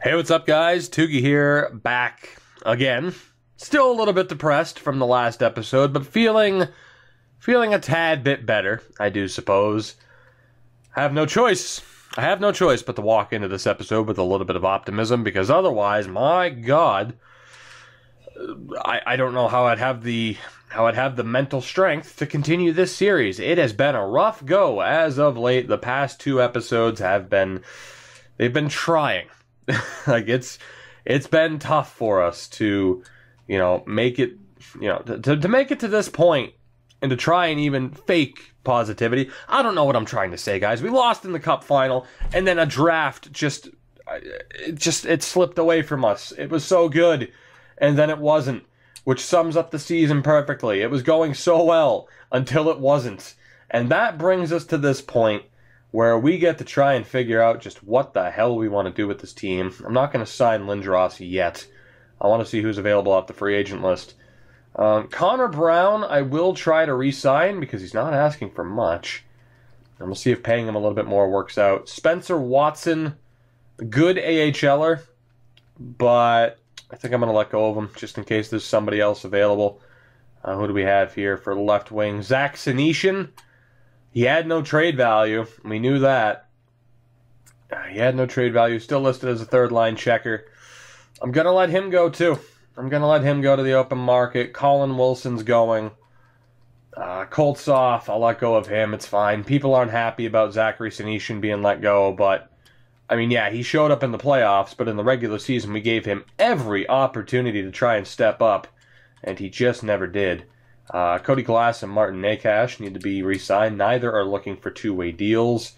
Hey, what's up, guys? Toogie here, back again. Still a little bit depressed from the last episode, but feeling a tad bit better, I do suppose. I have no choice but to walk into this episode with a little bit of optimism, because otherwise, my God, I don't know how I'd have the mental strength to continue this series. It has been a rough go as of late. The past two episodes they've been trying. Like it's been tough for us to, make it, to make it to this point and to try and even fake positivity. I don't know what I'm trying to say, guys. We lost in the cup final, and then a draft it slipped away from us. It was so good, and then it wasn't, which sums up the season perfectly. It was going so well until it wasn't. And that brings us to this point where we get to try and figure out just what the hell we want to do with this team. I'm not going to sign Lindros yet. I want to see who's available off the free agent list. Connor Brown, I will try to re-sign because he's not asking for much. And we'll see if paying him a little bit more works out. Spencer Watson, good AHLer, but I think I'm going to let go of him just in case there's somebody else available. Who do we have here for left wing? Zach Senyshyn. He had no trade value. We knew that. He had no trade value. Still listed as a third-line checker. I'm going to let him go, too. I'm going to let him go to the open market. Colin Wilson's going. Koltsov, I'll let go of him. It's fine. People aren't happy about Zachary Senyshyn being let go, but, I mean, yeah, he showed up in the playoffs, but in the regular season we gave him every opportunity to try and step up, and he just never did. Cody Glass and Martin Nakash need to be re-signed. Neither are looking for two-way deals.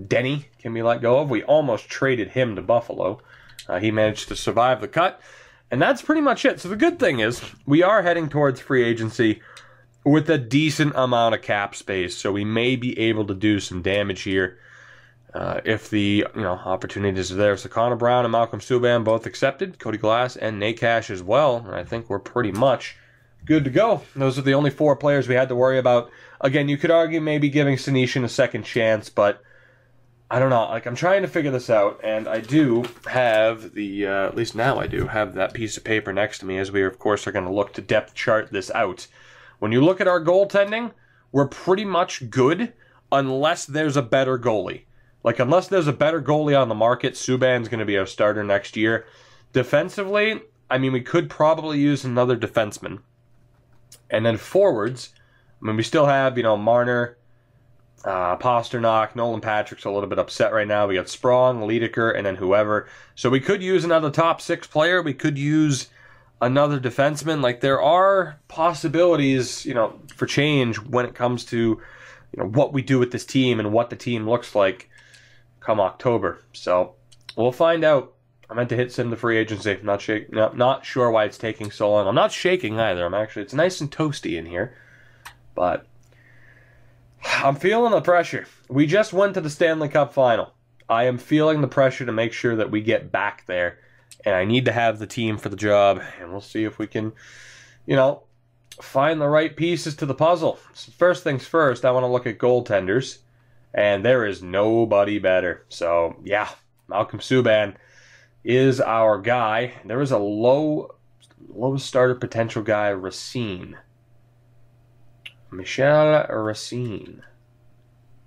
Denny can be let go of. We almost traded him to Buffalo. He managed to survive the cut. And that's pretty much it. So the good thing is we are heading towards free agency with a decent amount of cap space. So we may be able to do some damage here if the opportunities are there. So Connor Brown and Malcolm Subban both accepted. Cody Glass and Nakash as well. And I think we're pretty much good to go. Those are the only four players we had to worry about. Again, you could argue maybe giving Senyshyn a second chance, but I don't know. Like, I'm trying to figure this out, and I do have at least now I do have that piece of paper next to me, as we, of course, are going to look to depth chart this out. When you look at our goaltending, we're pretty much good unless there's a better goalie. Like, unless there's a better goalie on the market, Subban's going to be our starter next year. Defensively, I mean, we could probably use another defenseman. And then forwards, I mean, we still have, Marner, Pasternak, Nolan Patrick's a little bit upset right now. We got Sprong, Liedeker, and then whoever. So we could use another top six player. We could use another defenseman. Like, there are possibilities, for change when it comes to, what we do with this team and what the team looks like come October. So we'll find out. I meant to hit send the free agency. Not sure why it's taking so long. I'm not shaking either. It's nice and toasty in here. But I'm feeling the pressure. We just went to the Stanley Cup final. I am feeling the pressure to make sure that we get back there. And I need to have the team for the job. And we'll see if we can, find the right pieces to the puzzle. So first things first, I want to look at goaltenders. And there is nobody better. So, yeah, Malcolm Subban is our guy. There is a low starter potential guy, Racine. Michel Racine.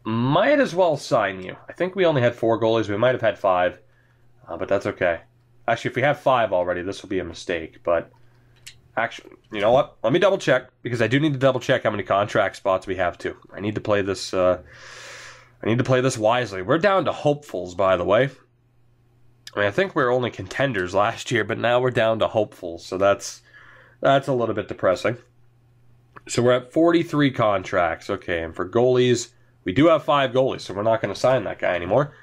Might as well sign you. I think we only had 4 goalies. We might have had 5, but that's okay. Actually, if we have 5 already, this will be a mistake. But actually, you know what? Let me double check, because I do need to double check how many contract spots we have too. I need to play this. I need to play this wisely. We're down to hopefuls, by the way. I mean, I think we were only contenders last year, but now we're down to hopefuls, so that's a little bit depressing. So we're at 43 contracts. Okay, and for goalies, we do have 5 goalies, so we're not going to sign that guy anymore.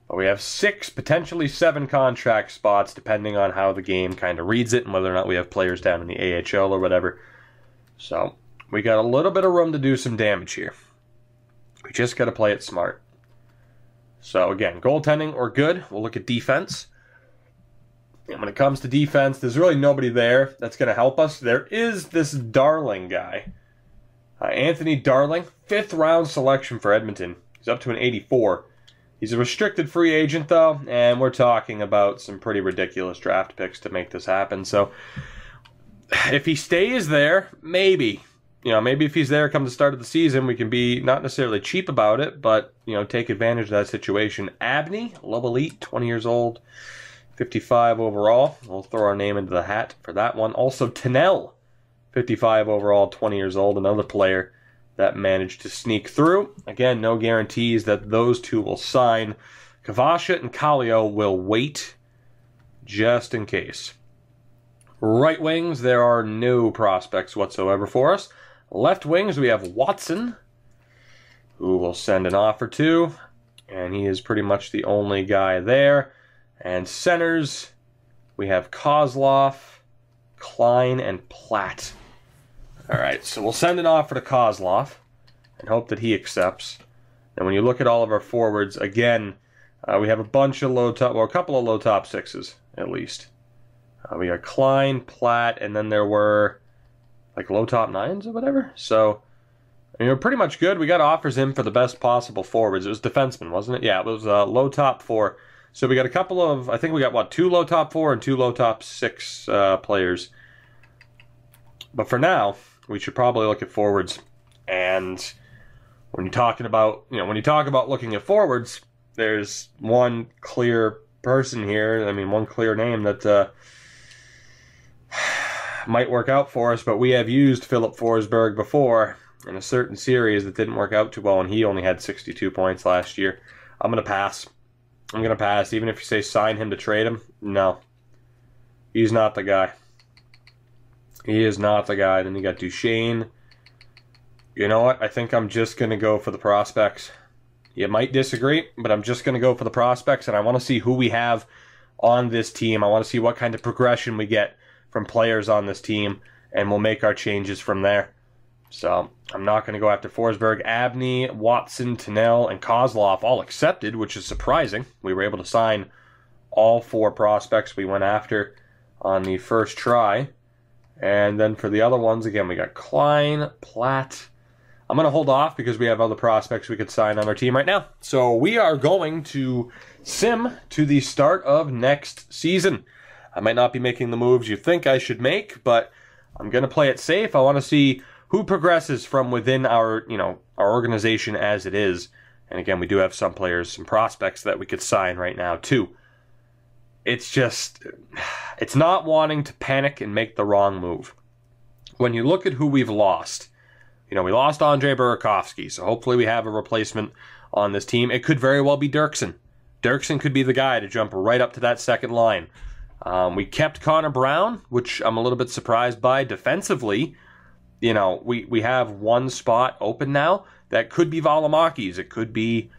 But we have 6, potentially 7 contract spots, depending on how the game kind of reads it and whether or not we have players down in the AHL or whatever. So we got a little bit of room to do some damage here. We just got to play it smart. So, again, goaltending, we're good. We'll look at defense. And when it comes to defense, there's really nobody there that's going to help us. There is this Darling guy. Anthony Darling, 5th round selection for Edmonton. He's up to an 84. He's a restricted free agent, though, and we're talking about some pretty ridiculous draft picks to make this happen. So if he stays there, maybe. Maybe if he's there come the start of the season, we can be not necessarily cheap about it, but, take advantage of that situation. Abney, low elite, 20 years old, 55 overall. We'll throw our name into the hat for that one. Also, Tennell, 55 overall, 20 years old, another player that managed to sneak through. Again, no guarantees that those two will sign. Kavasha and Kallio will wait just in case. Right wings, there are no prospects whatsoever for us. Left wings, we have Watson, who we'll send an offer to, and he is pretty much the only guy there. And centers, we have Kozlov, Klein, and Platt. All right, so we'll send an offer to Kozlov and hope that he accepts. And when you look at all of our forwards, again, we have a bunch of low top, well, a couple of low top sixes at least. We got Klein, Platt, and then there were like low top nines or whatever. So, we're pretty much good. We got offers in for the best possible forwards. It was defensemen, wasn't it? Yeah, it was low top 4. So we got a couple of, I think we got, 2 low top 4 and 2 low top 6 players. But for now, we should probably look at forwards. And when you're talking about, when you talk about looking at forwards, there's one clear person here. I mean, one clear name that might work out for us. But we have used Philip Forsberg before in a certain series that didn't work out too well, and he only had 62 points last year. I'm going to pass. I'm going to pass. Even if you say sign him to trade him, no. He's not the guy. He is not the guy. Then you got Duchesne. You know what? I think I'm just going to go for the prospects. You might disagree, but I'm just going to go for the prospects, and I want to see who we have on this team. I want to see what kind of progression we get from players on this team, and we'll make our changes from there. So I'm not going to go after Forsberg. Abney, Watson, Tennell, and Kozlov all accepted, which is surprising. We were able to sign all 4 prospects we went after on the first try. And then for the other ones, again, we got Klein, Platt. I'm going to hold off because we have other prospects we could sign on our team right now. So we are going to sim to the start of next season. I might not be making the moves you think I should make, but I'm going to play it safe. I want to see who progresses from within our, our organization as it is. And again, we do have some players, some prospects that we could sign right now too. It's just, it's not wanting to panic and make the wrong move. When you look at who we've lost, we lost Andre Burakovsky, so hopefully we have a replacement on this team. It could very well be Dirksen. Dirksen could be the guy to jump right up to that second line. We kept Connor Brown, which I'm a little bit surprised by. Defensively, we have one spot open now. That could be Valimaki's. It could be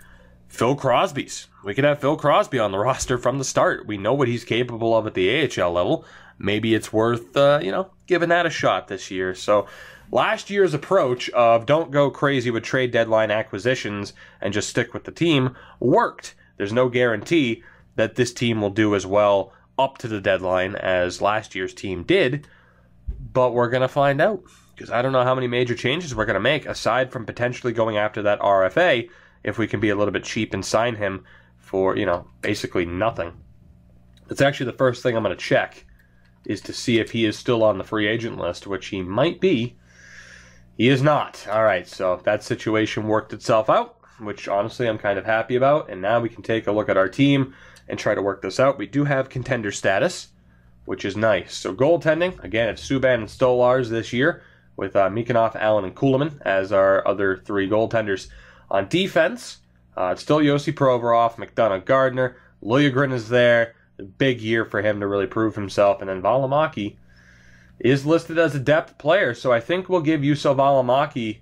Phil Crosby's. We could have Phil Crosby on the roster from the start. We know what he's capable of at the AHL level. Maybe it's worth, giving that a shot this year. So last year's approach of don't go crazy with trade deadline acquisitions and just stick with the team worked. There's no guarantee that this team will do as well up to the deadline as last year's team did, but we're going to find out because I don't know how many major changes we're going to make aside from potentially going after that RFA if we can be a little bit cheap and sign him for, basically nothing. That's actually the first thing I'm going to check is to see if he is still on the free agent list, which he might be. He is not. All right, so that situation worked itself out, which honestly I'm kind of happy about, and now we can take a look at our team and try to work this out. We do have contender status, which is nice. So goaltending, again, it's Subban and Stolars this year with Mikanov, Allen, and Kuhlman as our other 3 goaltenders. On defense, it's still Yossi Provorov, McDonough, Gardner. Liljegren is there. A big year for him to really prove himself. And then Valimaki is listed as a depth player, so I think we'll give Juuso Valimaki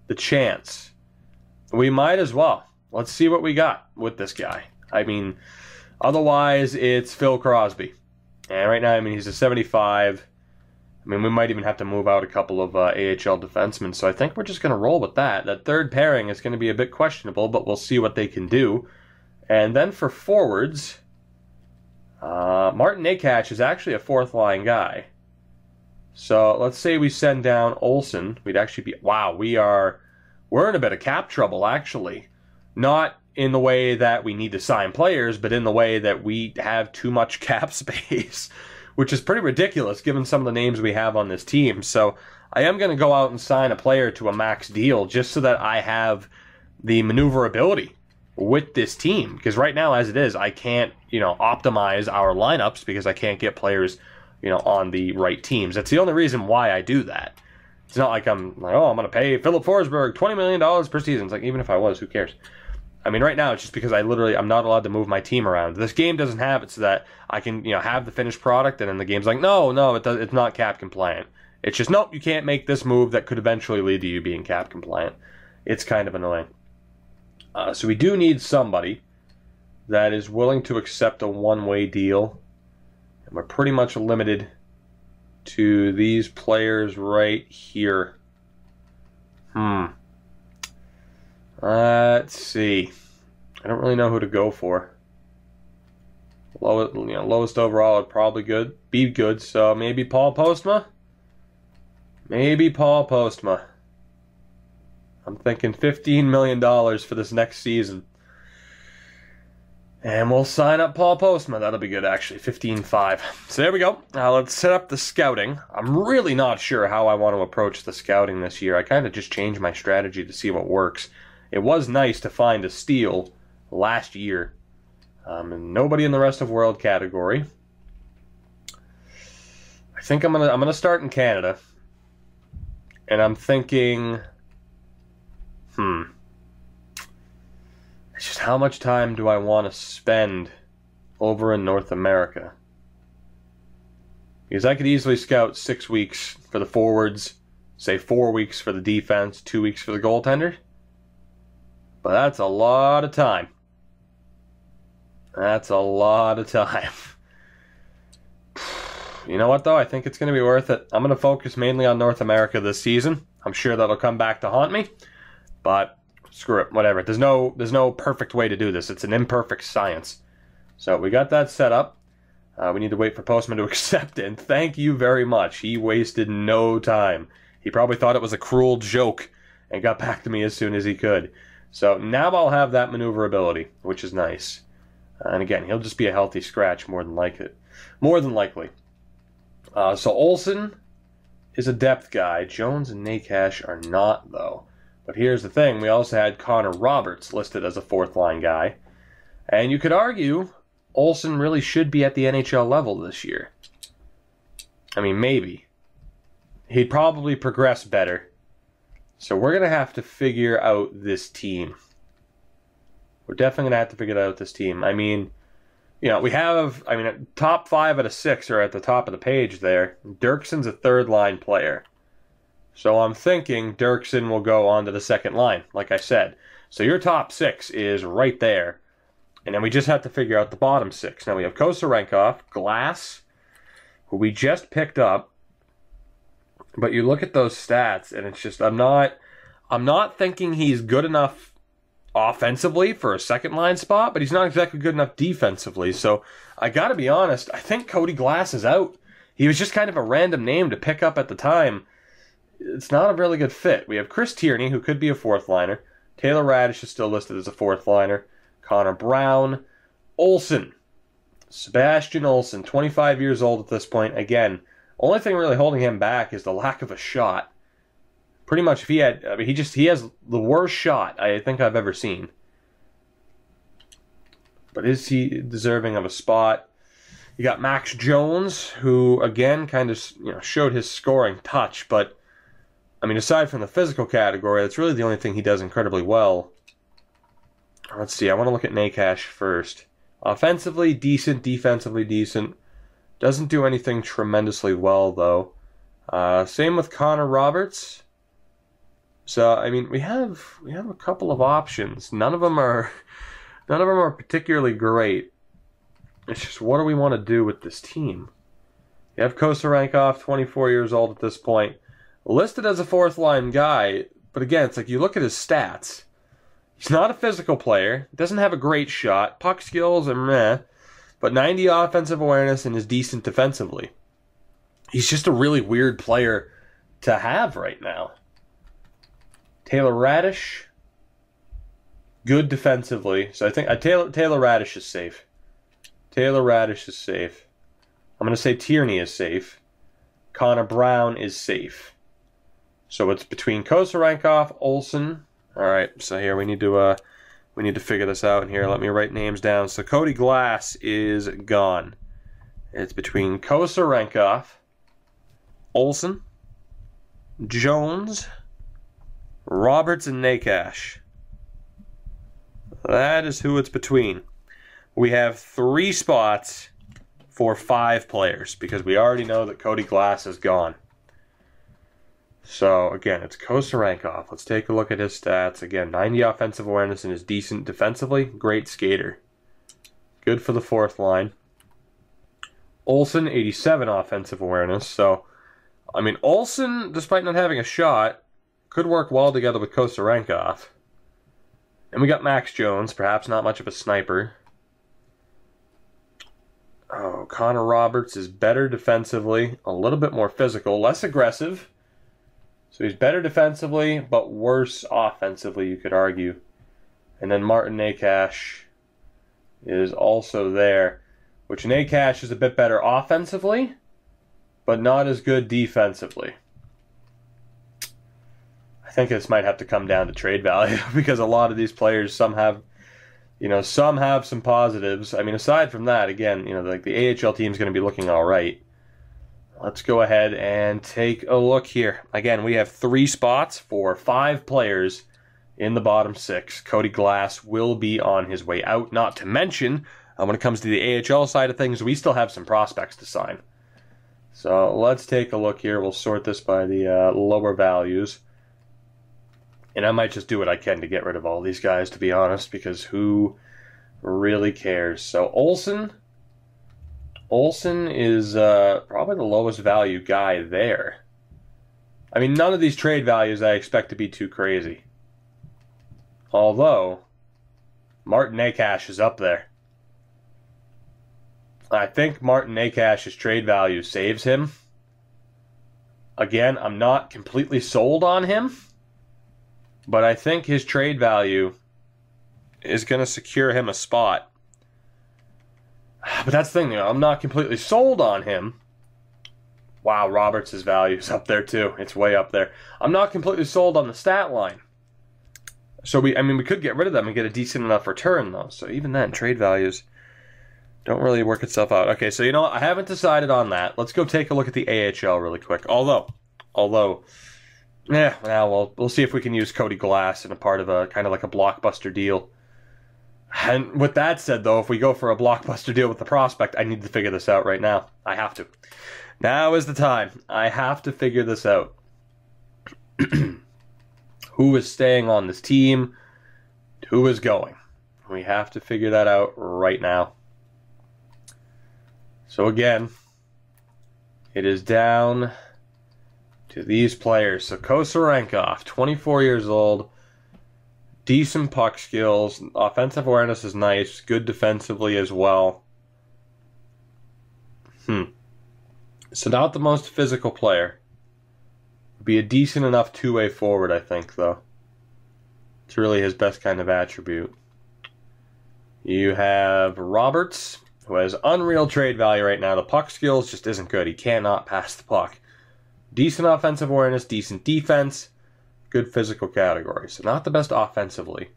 the chance. We might as well. Let's see what we got with this guy. I mean, otherwise, it's Phil Crosby. And right now, he's a 75. We might even have to move out a couple of AHL defensemen, so I think we're just going to roll with that. That third pairing is going to be a bit questionable, but we'll see what they can do. And then for forwards, Martin Necas is actually a 4th-line guy. So let's say we send down Olsen. We'd actually be... Wow, we're in a bit of cap trouble, actually. Not in the way that we need to sign players, but in the way that we have too much cap space, which is pretty ridiculous given some of the names we have on this team. So I am going to go out and sign a player to a max deal just so that I have the maneuverability with this team. Because right now, as it is, I can't, optimize our lineups because I can't get players, on the right teams. That's the only reason why I do that. It's not like I'm like, oh, I'm going to pay Philip Forsberg $20 million per season. It's like, even if I was, who cares? I mean, right now, it's just because I'm not allowed to move my team around. This game doesn't have it so that I can, have the finished product, and then the game's like, no, it's not cap compliant. It's just, nope, you can't make this move that could eventually lead to you being cap compliant. It's kind of annoying. So we do need somebody that is willing to accept a one-way deal. And we're pretty much limited to these players right here. Let's see. I don't really know who to go for. Lowest overall would probably be good. So maybe Paul Postma. I'm thinking $15 million for this next season. And we'll sign up Paul Postma. That'll be good, actually. 15.5. So there we go. Now let's set up the scouting. I'm really not sure how I want to approach the scouting this year. I kind of just changed my strategy to see what works. It was nice to find a steal last year. And nobody in the rest of world category. I think I'm gonna start in Canada. And I'm thinking, it's just how much time do I want to spend over in North America? Because I could easily scout 6 weeks for the forwards, say 4 weeks for the defense, 2 weeks for the goaltender. But that's a lot of time. You know what, though? I think it's going to be worth it. I'm going to focus mainly on North America this season. I'm sure that'll come back to haunt me. But screw it, whatever. There's no perfect way to do this. It's an imperfect science. So we got that set up. We need to wait for Postman to accept it. And thank you very much. He wasted no time. He probably thought it was a cruel joke and got back to me as soon as he could. So now I'll have that maneuverability, which is nice. And again, he'll just be a healthy scratch more than likely. So Olsen is a depth guy. Jones and Nakash are not, though. But here's the thing. We also had Connor Roberts listed as a fourth-line guy. And you could argue Olsen really should be at the NHL level this year. I mean, maybe. He'd probably progress better. So we're going to have to figure out this team. We're definitely going to have to figure out this team. I mean, we have, top 5 out of 6 are at the top of the page there. Dirksen's a third-line player. So I'm thinking Dirksen will go on to the second line, like I said. So your top 6 is right there. And then we just have to figure out the bottom 6. Now we have Kosarenkov, Glass, who we just picked up. But you look at those stats, and it's just, I'm not thinking he's good enough offensively for a second-line spot, but he's not exactly good enough defensively. So I got to be honest, I think Cody Glass is out. He was just kind of a random name to pick up at the time. It's not a really good fit. We have Chris Tierney, who could be a fourth-liner. Taylor Radish is still listed as a fourth-liner. Connor Brown. Olsen. Sebastian Olsen, 25 years old at this point. Again, only thing really holding him back is the lack of a shot. Pretty much, if he had, he has the worst shot I think I've ever seen. But is he deserving of a spot? You got Max Jones, who again kind of showed his scoring touch, but aside from the physical category, that's really the only thing he does incredibly well. Let's see. I want to look at Nakash first. Offensively decent, defensively decent. Doesn't do anything tremendously well though. Same with Connor Roberts. So we have a couple of options. None of them are particularly great. It's just, what do we want to do with this team? You have Kosarenkov, 24 years old at this point, listed as a fourth line guy. But again, it's like you look at his stats. He's not a physical player. Doesn't have a great shot. Puck skills are meh. But 90 offensive awareness and is decent defensively. He's just a really weird player to have right now. Taylor Radish. Good defensively. So I think Taylor Radish is safe. Taylor Radish is safe. I'm going to say Tierney is safe. Connor Brown is safe. So it's between Kosarenkov, Olsen. All right, so here we need to figure this out. Here, let me write names down. So Cody Glass is gone. It's between Kosarenkov, Olsen, Jones, Roberts, and Nakash. That is who it's between. We have 3 spots for 5 players because we already know that Cody Glass is gone. So, again, it's Kosarenkov. Let's take a look at his stats. Again, 90 offensive awareness and is decent defensively. Great skater. Good for the 4th line. Olsen, 87 offensive awareness. So, I mean, Olsen, despite not having a shot, could work well together with Kosarenkov. And we got Max Jones, perhaps not much of a sniper. Oh, Connor Roberts is better defensively, a little bit more physical, less aggressive. So he's better defensively, but worse offensively, you could argue. And then Martin Nakash is also there, which Nakash is a bit better offensively, but not as good defensively. I think this might have to come down to trade value because a lot of these players, some have some positives. I mean, aside from that, again, like the AHL team's going to be looking all right. Let's go ahead and take a look here. Again, we have 3 spots for 5 players in the bottom 6. Cody Glass will be on his way out. Not to mention, when it comes to the AHL side of things, we still have some prospects to sign. So let's take a look here. We'll sort this by the lower values. And I might just do what I can to get rid of all these guys, to be honest, because who really cares? So Olsen is probably the lowest value guy there. I mean, none of these trade values I expect to be too crazy. Although, Martin Nakash is up there. I think Martin Nakash's trade value saves him. Again, I'm not completely sold on him. But I think his trade value is going to secure him a spot. But that's the thing, I'm not completely sold on him. Wow, Roberts' value is up there too. It's way up there. I'm not completely sold on the stat line. So we could get rid of them and get a decent enough return though. So even then, trade values don't really work itself out. Okay, so I haven't decided on that. Let's go take a look at the AHL really quick. Although, yeah, well, we'll see if we can use Cody Glass in a part of a kind of like a blockbuster deal. And with that said, though, if we go for a blockbuster deal with the prospect, I need to figure this out right now. I have to. Now is the time. I have to figure this out. Who is staying on this team? Who is going? We have to figure that out right now. So again, it is down to these players. So Kosarenkov, 24 years old, decent puck skills, offensive awareness is nice, good defensively as well. So not the most physical player. Be a decent enough two-way forward, I think, though. It's really his best kind of attribute. You have Roberts, who has unreal trade value right now. The puck skills just isn't good. He cannot pass the puck. Decent offensive awareness, decent defense, good physical category. So not the best offensively.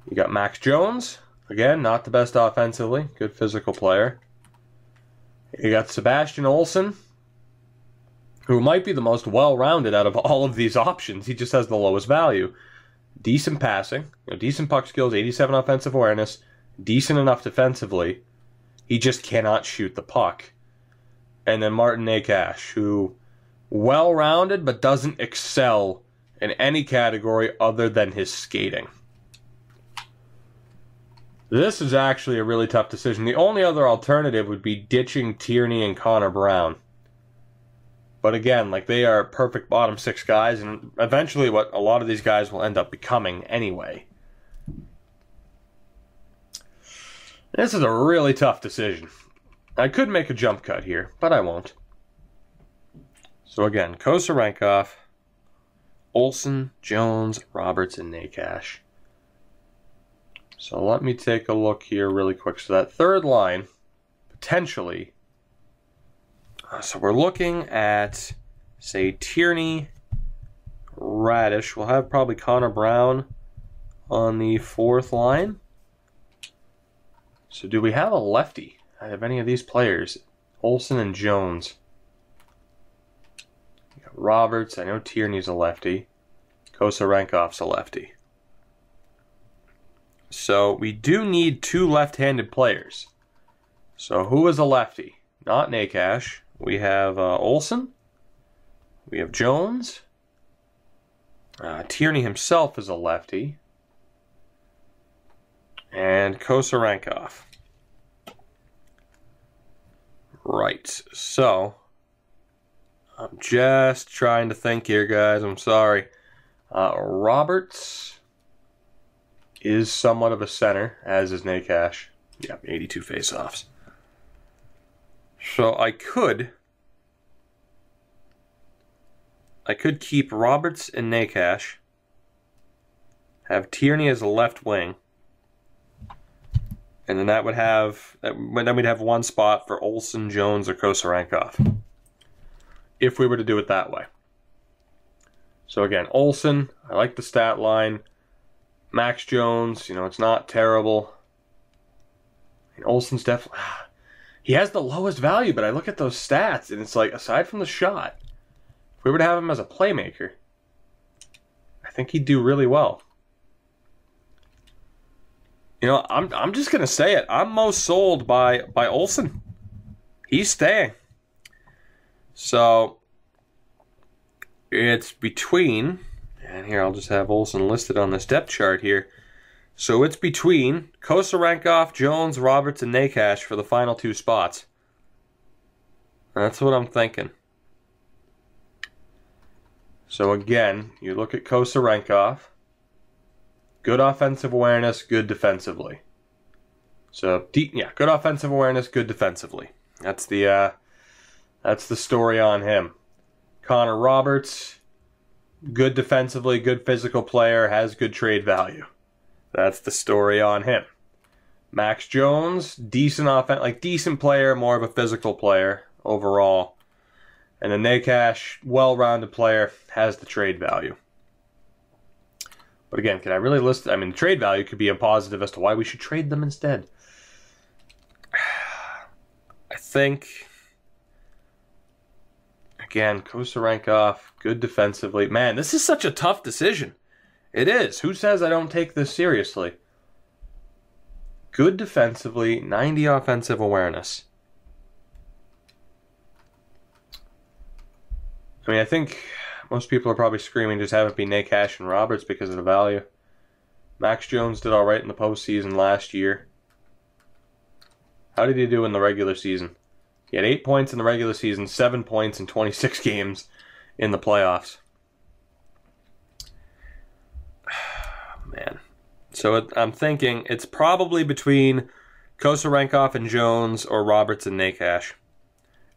You got Max Jones. Again, not the best offensively. Good physical player. You got Sebastian Olsen, who might be the most well-rounded out of all of these options. He just has the lowest value. Decent passing, decent puck skills, 87 offensive awareness, decent enough defensively. He just cannot shoot the puck. And then Martin Nakash, who well-rounded but doesn't excel in any category other than his skating. This is actually a really tough decision. The only other alternative would be ditching Tierney and Connor Brown. But again, they are perfect bottom 6 guys, and eventually what a lot of these guys will end up becoming anyway. This is a really tough decision. I could make a jump cut here, but I won't. So again, Kosarenkov, Olsen, Jones, Roberts, and Nakash. So let me take a look here really quick. So that third line, potentially. So we're looking at, say, Tierney, Radish. We'll have probably Connor Brown on the fourth line. So do we have a lefty out of any of these players? Olsen and Jones. We got Roberts. I know Tierney's a lefty. Kosarenkov's a lefty. So we do need two left-handed players. So who is a lefty? Not Nakash. We have Olsen. We have Jones. Tierney himself is a lefty. And Kosarenkov. Right, so I'm just trying to think here, guys. I'm sorry. Roberts is somewhat of a center, as is Nakash. Yep, 82 faceoffs. So I could keep Roberts and Nakash, have Tierney as a left wing, and then then we'd have one spot for Olsen, Jones, or Kosarenkov, if we were to do it that way. So again, Olsen, I like the stat line. Max Jones, it's not terrible. And Olsen's definitely... He has the lowest value, but I look at those stats, and it's like, aside from the shot, if we were to have him as a playmaker, I think he'd do really well. I'm just gonna say it. I'm most sold by Olsen. He's staying. So it's between, and here I'll just have Olsen listed on this depth chart here. So it's between Kosarenkov, Jones, Roberts, and Nakash for the final two spots. That's what I'm thinking. So again, you look at Kosarenkov. Good offensive awareness, good defensively. So, good offensive awareness, good defensively. That's the story on him. Connor Roberts, good defensively, good physical player, has good trade value. That's the story on him. Max Jones, decent player, more of a physical player overall. And then Nakash, well-rounded player, has the trade value. But again, can I really list... the trade value could be a positive as to why we should trade them instead. I think... Again, Kosarenkov, good defensively. Man, this is such a tough decision. It is. Who says I don't take this seriously? Good defensively, 90 offensive awareness. I think... most people are probably screaming just have it be Nakash and Roberts because of the value. Max Jones did all right in the postseason last year. How did he do in the regular season? He had 8 points in the regular season, 7 points in 26 games in the playoffs. Man. So I'm thinking it's probably between Kosarenkov and Jones or Roberts and Nakash.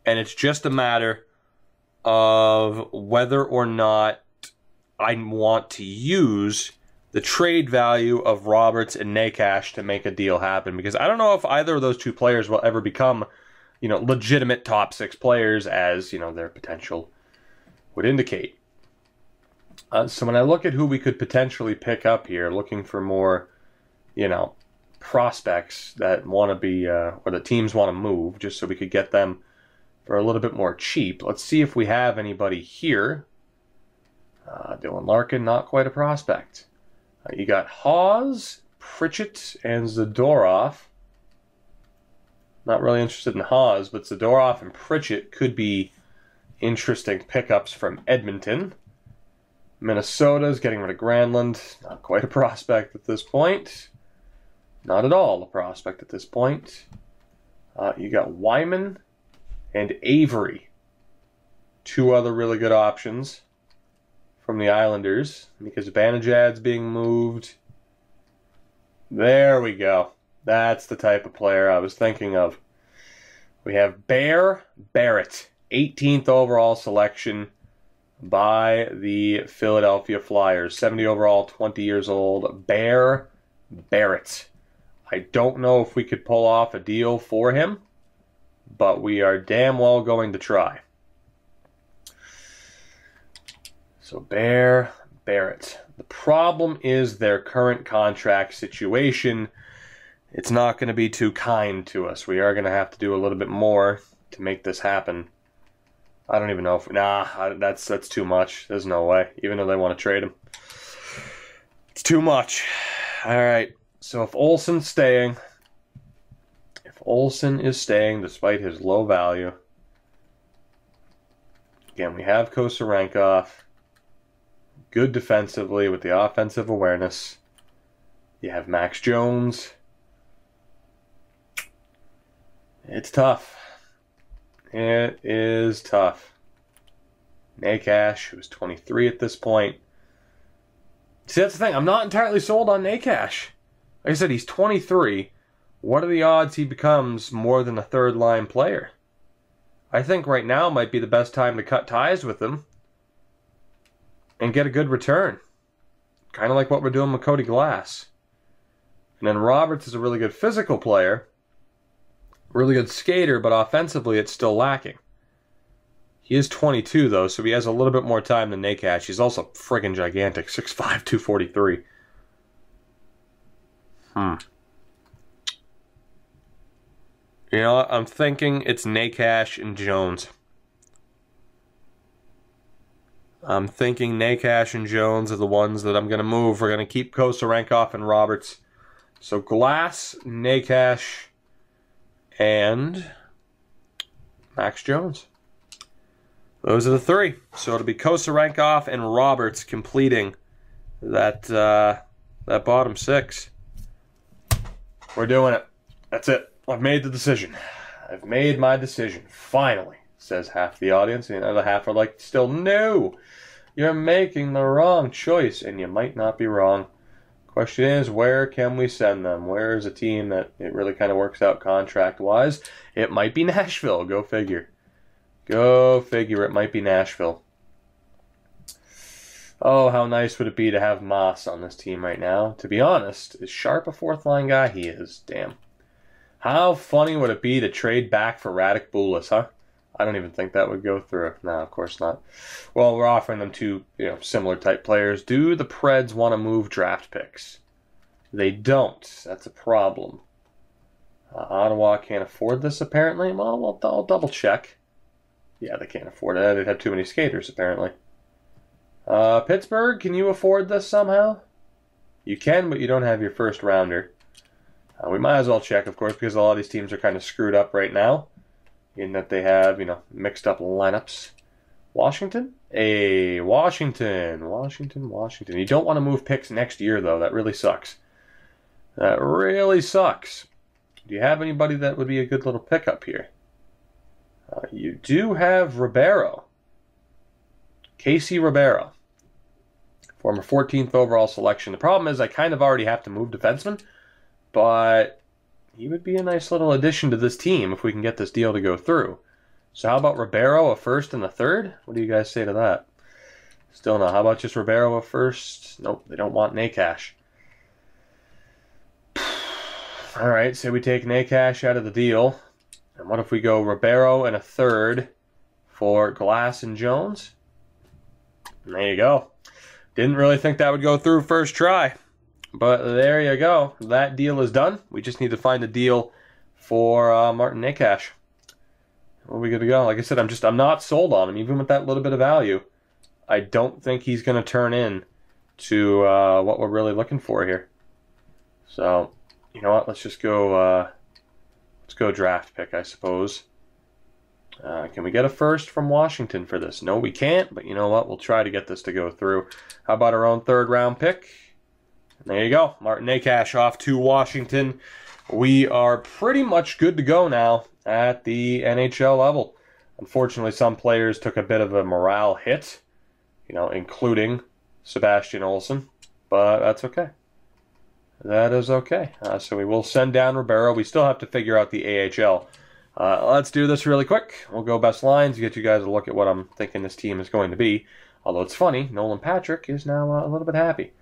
And it's just a matter of whether or not I want to use the trade value of Roberts and Nakash to make a deal happen. Because I don't know if either of those two players will ever become, legitimate top six players as, their potential would indicate. So when I look at who we could potentially pick up here, looking for more, prospects that want to be, or the teams want to move, just so we could get them for a little bit more cheap. Let's see if we have anybody here. Dylan Larkin, not quite a prospect. You got Hawes, Pritchett, and Zadorov. Not really interested in Hawes, but Zadorov and Pritchett could be interesting pickups from Edmonton. Minnesota's getting rid of Granlund. Not quite a prospect at this point. Not at all a prospect at this point. You got Wyman and Avery. Two other really good options from the Islanders, because Banajad's being moved. There we go. That's the type of player I was thinking of. We have Bear Barrett, 18th overall selection by the Philadelphia Flyers. 70 overall, 20 years old. Bear Barrett. I don't know if we could pull off a deal for him, but we are damn well going to try. So Barrett. The problem is their current contract situation. It's not going to be too kind to us. We are going to have to do a little bit more to make this happen. I don't even know if... that's too much. There's no way. Even though they want to trade him. It's too much. All right. So if Olsen's staying... If Olsen is staying despite his low value... Again, we have Kosarenkov. Good defensively with the offensive awareness. You have Max Jones. It's tough. It is tough. Nakash, who's 23 at this point. See, that's the thing. I'm not entirely sold on Nakash. Like I said, he's 23. What are the odds he becomes more than a third-line player? I think right now might be the best time to cut ties with him and get a good return. Kind of like what we're doing with Cody Glass. And then Roberts is a really good physical player. Really good skater, but offensively it's still lacking. He is 22, though, so he has a little bit more time than Nakash. He's also friggin' gigantic, 6'5", 243. You know what? I'm thinking it's Nakash and Jones. I'm thinking Nakash and Jones are the ones that I'm going to move. We're going to keep Kosarenkov and Roberts. So Glass, Nakash, and Max Jones. Those are the three. So it'll be Kosarenkov and Roberts completing that bottom six. We're doing it. That's it. I've made the decision. I've made my decision. Finally, says half the audience. And the other half are like, still, no. You're making the wrong choice, and you might not be wrong. Question is, where can we send them? Where is a team that it really kind of works out contract-wise? It might be Nashville. Go figure. Go figure. It might be Nashville. Oh, how nice would it be to have Moss on this team right now? To be honest, is Sharp a fourth-line guy? He is. Damn. How funny would it be to trade back for Radek Bulis, huh? I don't even think that would go through. No, of course not. Well, we're offering them two, similar type players. Do the Preds want to move draft picks? They don't. That's a problem. Ottawa can't afford this, apparently. Well, I'll double check. Yeah, they can't afford it. They'd have too many skaters, apparently. Pittsburgh, can you afford this somehow? You can, but you don't have your first rounder. We might as well check, of course, because a lot of these teams are kind of screwed up right now in that they have, mixed up lineups. Washington? Hey, Washington. You don't want to move picks next year, though. That really sucks. That really sucks. Do you have anybody that would be a good little pickup here? You do have Ribeiro. Casey Ribeiro. Former 14th overall selection. The problem is I kind of already have to move defensemen, but he would be a nice little addition to this team if we can get this deal to go through. So how about Ribeiro, a first and a third? What do you guys say to that? Still no. How about just Ribeiro, a first? Nope, they don't want Nakash. All right, so we take Nakash out of the deal. And what if we go Ribeiro and a third for Glass and Jones? And there you go. Didn't really think that would go through first try. But there you go. That deal is done. We just need to find a deal for Martin Nakash. Where are we good to go? Like I said, I'm not sold on him, even with that little bit of value. I don't think he's going to turn in to what we're really looking for here. So, you know what? Let's just go. Let's go draft pick, I suppose. Can we get a first from Washington for this? No, we can't. But you know what? We'll try to get this to go through. How about our own third round pick? There you go. Martin Nakash off to Washington. We are pretty much good to go now at the NHL level. Unfortunately, some players took a bit of a morale hit, including Sebastian Olsen. But that's okay. That is okay. So we will send down Ribeiro. We still have to figure out the AHL. Let's do this really quick. We'll go best lines, get you guys a look at what I'm thinking this team is going to be. Although it's funny, Nolan Patrick is now a little bit happy.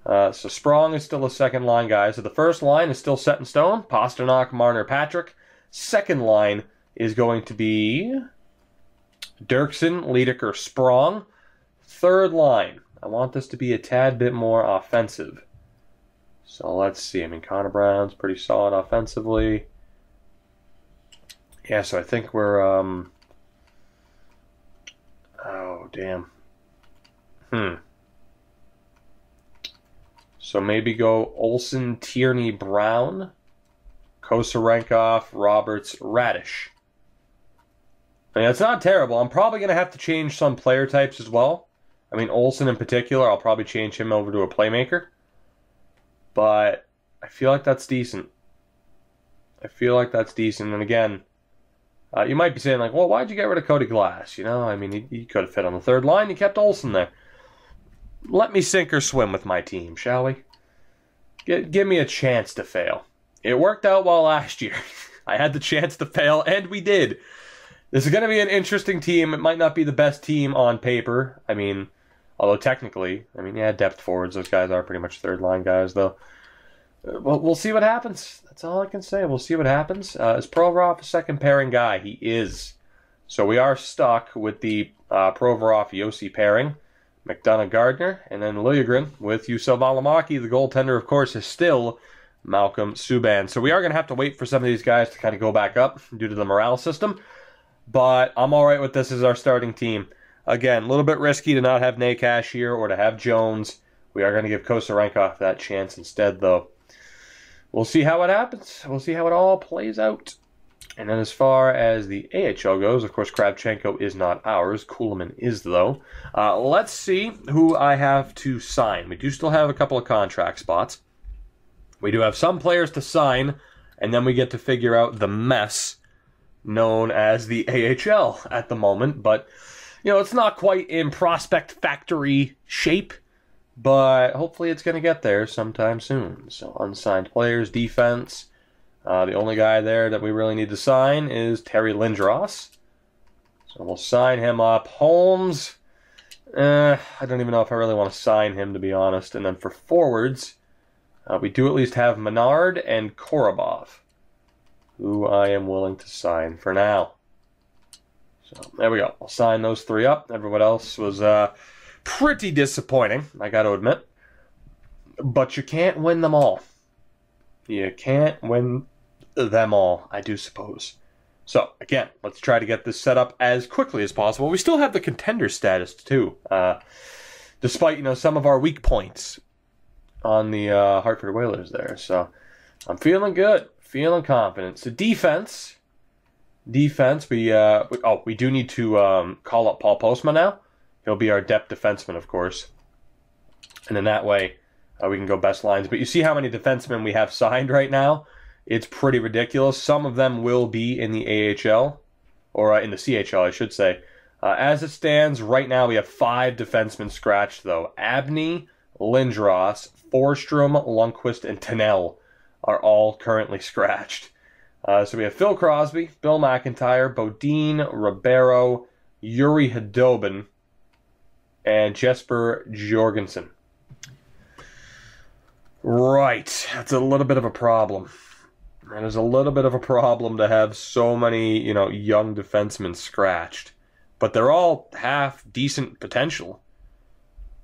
So Sprong is still a second line guy. So the first line is still set in stone. Pasternak, Marner, Patrick. Second line is going to be Dirksen, Liediker, Sprong. Third line, I want this to be a tad bit more offensive. So let's see. I mean, Connor Brown's pretty solid offensively. Yeah, so I think we're... Oh, damn. So maybe go Olsen, Tierney, Brown, Kosarenkov, Roberts, Radish. I mean, it's not terrible. I'm probably going to have to change some player types as well. I mean, Olsen in particular, I'll probably change him over to a playmaker. But I feel like that's decent. And again, you might be saying, like, well, why'd you get rid of Cody Glass? You know, I mean, he could have fit on the third line. You kept Olsen there. Let me sink or swim with my team, shall we? Give me a chance to fail. It worked out well last year. I had the chance to fail, and we did. This is going to be an interesting team. It might not be the best team on paper. I mean, although technically, I mean, yeah, depth forwards, those guys are pretty much third-line guys, though. Well, we'll see what happens. That's all I can say. We'll see what happens. Is Provorov a second-pairing guy? He is. So we are stuck with the Provorov-Yossi pairing. McDonough-Gardner, and then Liljegren with Juuso Valimaki. The goaltender, of course, is still Malcolm Subban. So we are going to have to wait for some of these guys to kind of go back up due to the morale system. But I'm all right with this as our starting team. Again, a little bit risky to not have Nakash here or to have Jones. We are going to give Kosarenkov that chance instead, though. We'll see how it happens. We'll see how it all plays out. And then as far as the AHL goes, of course, Kravchenko is not ours. Kuhlman is, though. Let's see who I have to sign. We do still have a couple of contract spots. We do have some players to sign, and then we get to figure out the mess known as the AHL at the moment. But, you know, it's not quite in prospect factory shape, but hopefully it's going to get there sometime soon. So unsigned players, defense. The only guy there that we really need to sign is Terry Lindros. So we'll sign him up. Holmes, I don't even know if I really want to sign him, to be honest. And then for forwards, we do at least have Menard and Korobov, who I am willing to sign for now. So there we go. I'll sign those three up. Everyone else was pretty disappointing, I got to admit. But you can't win them all. You can't win them all, I do suppose. So, again, let's try to get this set up as quickly as possible. We still have the contender status, too, despite, you know, some of our weak points on the Hartford Whalers there. So, I'm feeling good, feeling confident. So, defense, we do need to call up Paul Postma now. He'll be our depth defenseman, of course. And in that way, we can go best lines. But you see how many defensemen we have signed right now? It's pretty ridiculous. Some of them will be in the AHL, or in the CHL, I should say. As it stands, right now we have 5 defensemen scratched, though. Abney, Lindros, Forsstrom, Lundqvist, and Tennell are all currently scratched. So we have Phil Crosby, Bill McIntyre, Bodine, Ribeiro, Yuri Hedobin, and Jesper Jorgensen. Right, that's a little bit of a problem. And it's a little bit of a problem to have so many, you know, young defensemen scratched. But they're all half decent potential.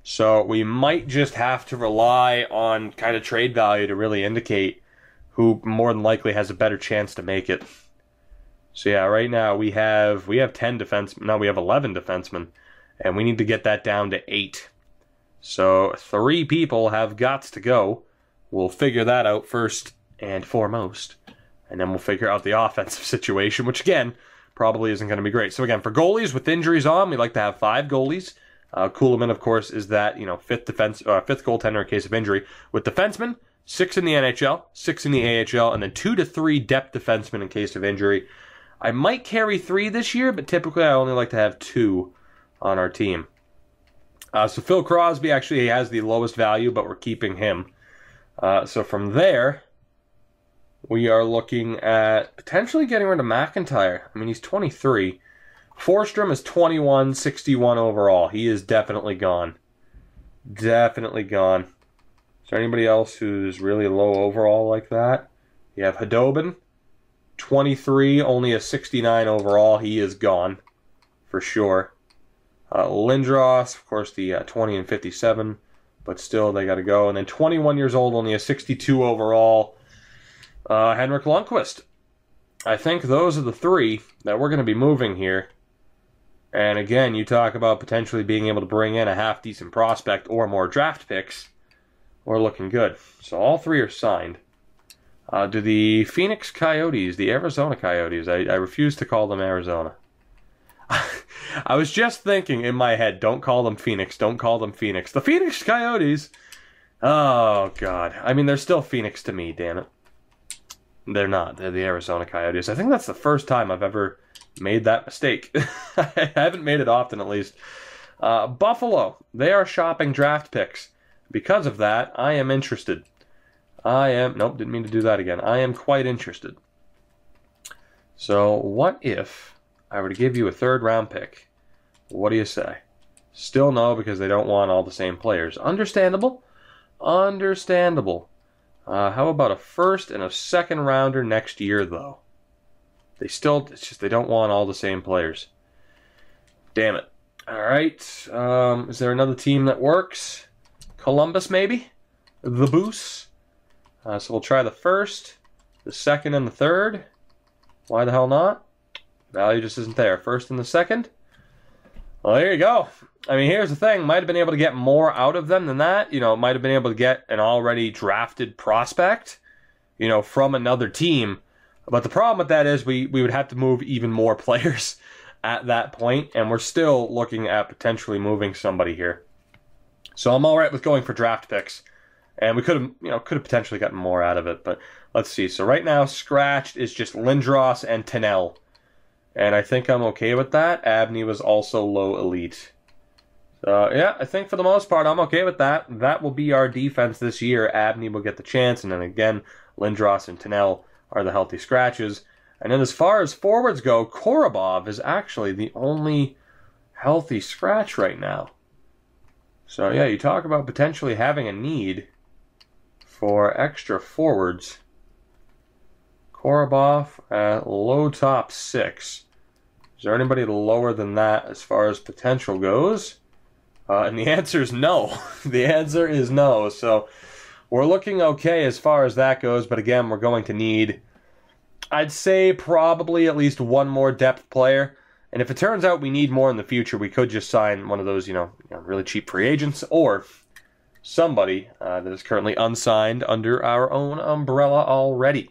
So we might just have to rely on kind of trade value to really indicate who more than likely has a better chance to make it. So yeah, right now we have 10 defensemen. No, we have 11 defensemen. And we need to get that down to 8. So 3 people have gots to go. We'll figure that out first and foremost. And then we'll figure out the offensive situation, which again, probably isn't going to be great. So again, for goalies with injuries on, we like to have 5 goalies. Kuhlman, of course, is that, you know, fifth goaltender in case of injury. With defensemen, 6 in the NHL, 6 in the AHL, and then 2 to 3 depth defensemen in case of injury. I might carry 3 this year, but typically I only like to have 2 on our team. So Phil Crosby actually has the lowest value, but we're keeping him. So from there, we are looking at potentially getting rid of McIntyre. I mean, he's 23. Forsstrom is 21, 61 overall. He is definitely gone. Definitely gone. Is there anybody else who's really low overall like that? You have Hadobin, 23, only a 69 overall. He is gone, for sure. Lindros, of course, the 20 and 57, but still they got to go. And then 21 years old, only a 62 overall. Henrik Lundqvist. I think those are the three that we're going to be moving here. And again, you talk about potentially being able to bring in a half-decent prospect or more draft picks. We're looking good. So all three are signed. Do the Phoenix Coyotes, the Arizona Coyotes, I refuse to call them Arizona. I was just thinking in my head, don't call them Phoenix, don't call them Phoenix. The Phoenix Coyotes! Oh, God. I mean, they're still Phoenix to me, damn it. They're not. They're the Arizona Coyotes. I think that's the first time I've ever made that mistake. I haven't made it often, at least. Buffalo, they are shopping draft picks. Because of that, I am interested. Nope, didn't mean to do that again. I am quite interested. So, what if I were to give you a third-round pick? What do you say? Still no, because they don't want all the same players. Understandable. Understandable. How about a first and a second rounder next year, though? It's just they don't want all the same players. Damn it. All right. Is there another team that works? Columbus, maybe? The Boos? So we'll try the first, the second, and the third. Why the hell not? Value just isn't there. First and the second. Well, there you go. I mean, here's the thing. Might have been able to get more out of them than that. You know, might have been able to get an already drafted prospect, you know, from another team. But the problem with that is we would have to move even more players at that point, and we're still looking at potentially moving somebody here. So I'm all right with going for draft picks. And we could have potentially gotten more out of it. But let's see. So right now, scratched is just Lindros and Tennell. And I think I'm okay with that. Abney was also low elite. So, yeah, I think for the most part, I'm okay with that. That will be our defense this year. Abney will get the chance. And then again, Lindros and Tennell are the healthy scratches. And then as far as forwards go, Korobov is actually the only healthy scratch right now. So, yeah, you talk about potentially having a need for extra forwards. Korobov at low top 6. Is there anybody lower than that as far as potential goes? And the answer is no. The answer is no. So we're looking okay as far as that goes. But again, we're going to need, I'd say, probably at least one more depth player. And if it turns out we need more in the future, we could just sign one of those, really cheap free agents, or somebody that is currently unsigned under our own umbrella already.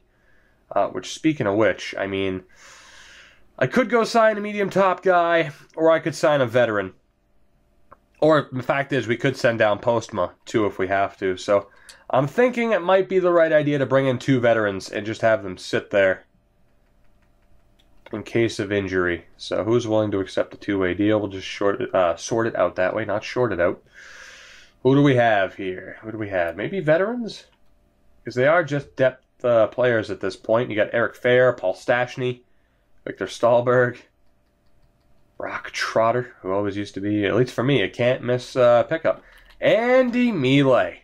Which, speaking of which, I mean, I could go sign a medium top guy, or I could sign a veteran. Or the fact is, we could send down Postma, too, if we have to. So I'm thinking it might be the right idea to bring in 2 veterans and just have them sit there in case of injury. So who's willing to accept a 2-way deal? We'll just sort it out that way, not short it out. Who do we have here? Who do we have? Maybe veterans? Because they are just depth players at this point. You got Eric Fair, Paul Stastny, Victor Stahlberg, Brock Trotter, who always used to be, at least for me, a can't-miss pickup. Andy Mealy.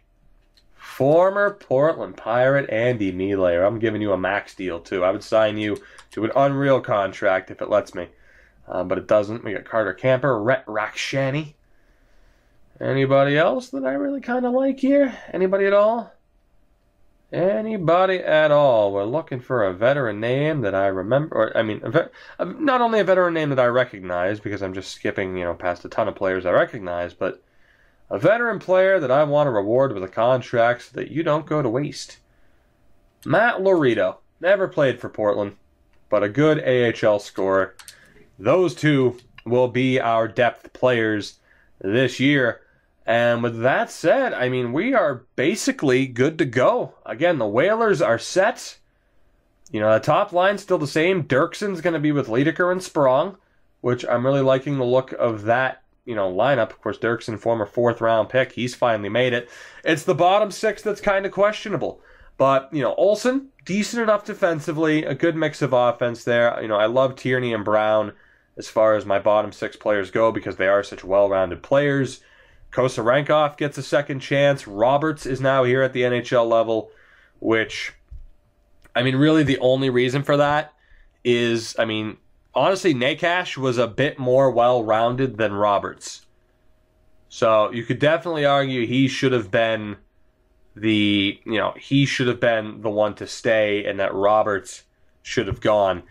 Former Portland Pirate Andy Mealy. I'm giving you a max deal, too. I would sign you to an unreal contract if it lets me. But it doesn't. We got Carter Camper, Rhett Rakshani. Anybody else that I really kind of like here? Anybody at all? Anybody at all? We're looking for a veteran name that I remember. Not only a veteran name that I recognize, because I'm just skipping, past a ton of players I recognize, but a veteran player that I want to reward with a contract so that you don't go to waste. Matt Laredo. Never played for Portland, but a good AHL scorer. Those two will be our depth players this year. And with that said, I mean, we are basically good to go. Again, the Whalers are set. The top line's still the same. Dirksen's going to be with Liedekar and Sprong, which I'm really liking the look of that, lineup. Of course, Dirksen, former 4th-round pick, he's finally made it. It's the bottom 6 that's kind of questionable. But, Olsen, decent enough defensively, a good mix of offense there. I love Tierney and Brown as far as my bottom 6 players go because they are such well-rounded players. Kosarenkov gets a second chance. Roberts is now here at the NHL level, which, I mean, really the only reason for that is, I mean, honestly, Necas was a bit more well-rounded than Roberts. So you could definitely argue he should have been the one to stay and that Roberts should have gone.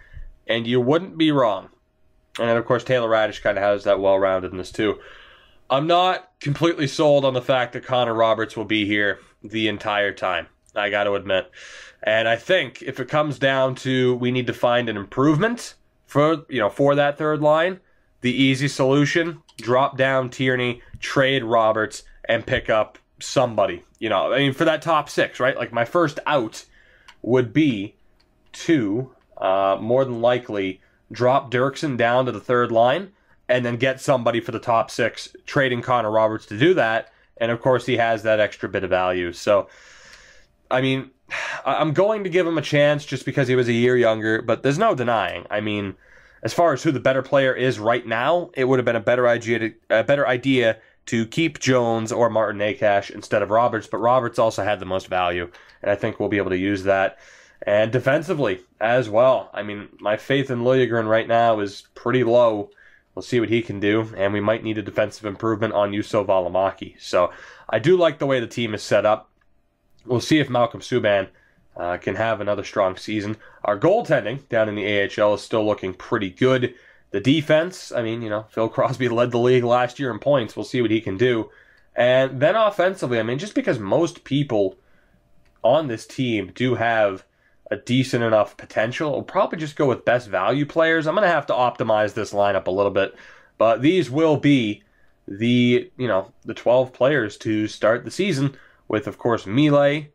And you wouldn't be wrong. And then, of course, Taylor Radish kind of has that well-roundedness, too. I'm not completely sold on the fact that Connor Roberts will be here the entire time, I got to admit. And I think if it comes down to we need to find an improvement for that third line, the easy solution, drop down Tierney, trade Roberts, and pick up somebody. For that top six, right? Like, my first out would be to, more than likely, drop Dirksen down to the third line, and then get somebody for the top six, trading Connor Roberts to do that. And, of course, he has that extra bit of value. So, I mean, I'm going to give him a chance just because he was a year younger, but there's no denying. I mean, as far as who the better player is right now, it would have been a better idea to keep Jones or Martin Necas instead of Roberts, but Roberts also had the most value, and I think we'll be able to use that. And defensively as well. I mean, my faith in Liljegren right now is pretty low. We'll see what he can do, and we might need a defensive improvement on Juuso Valimaki. So I do like the way the team is set up. We'll see if Malcolm Subban can have another strong season. Our goaltending down in the AHL is still looking pretty good. The defense, I mean, Phil Crosby led the league last year in points. We'll see what he can do. And then offensively, I mean, just because most people on this team do have a decent enough potential, we'll probably just go with best value players. I'm going to have to optimize this lineup a little bit. But these will be the 12 players to start the season with, of course, Matt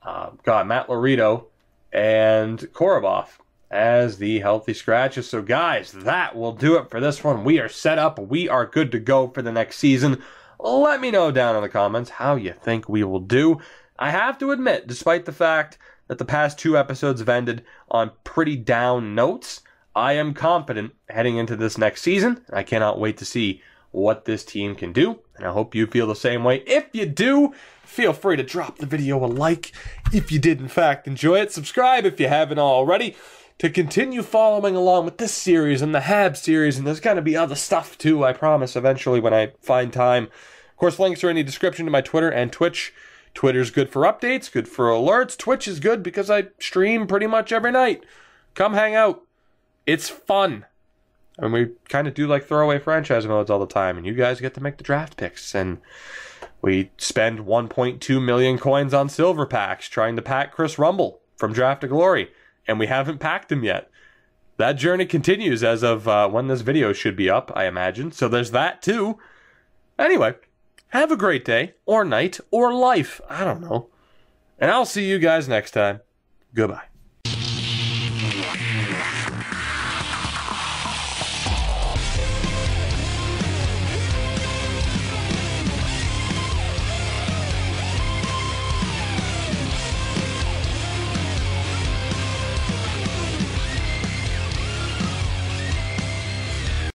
Laurito, and Korobov as the healthy scratches. So, guys, that will do it for this one. We are set up. We are good to go for the next season. Let me know down in the comments how you think we will do. I have to admit, despite the fact that the past 2 episodes have ended on pretty down notes, I am confident heading into this next season. I cannot wait to see what this team can do, and I hope you feel the same way. If you do, feel free to drop the video a like if you did in fact enjoy it. Subscribe if you haven't already to continue following along with this series and the Habs series, and there's going to be other stuff too, I promise, eventually when I find time. Of course, links are in the description to my Twitter and Twitch. Twitter's good for updates, good for alerts. Twitch is good because I stream pretty much every night. Come hang out. It's fun. And we kind of do like throwaway franchise modes all the time, and you guys get to make the draft picks, and we spend 1.2 million coins on silver packs trying to pack Chris Rumble from Draft to Glory, and we haven't packed him yet. That journey continues as of when this video should be up, I imagine, so there's that too. Anyway, have a great day, or night, or life, I don't know. And I'll see you guys next time. Goodbye.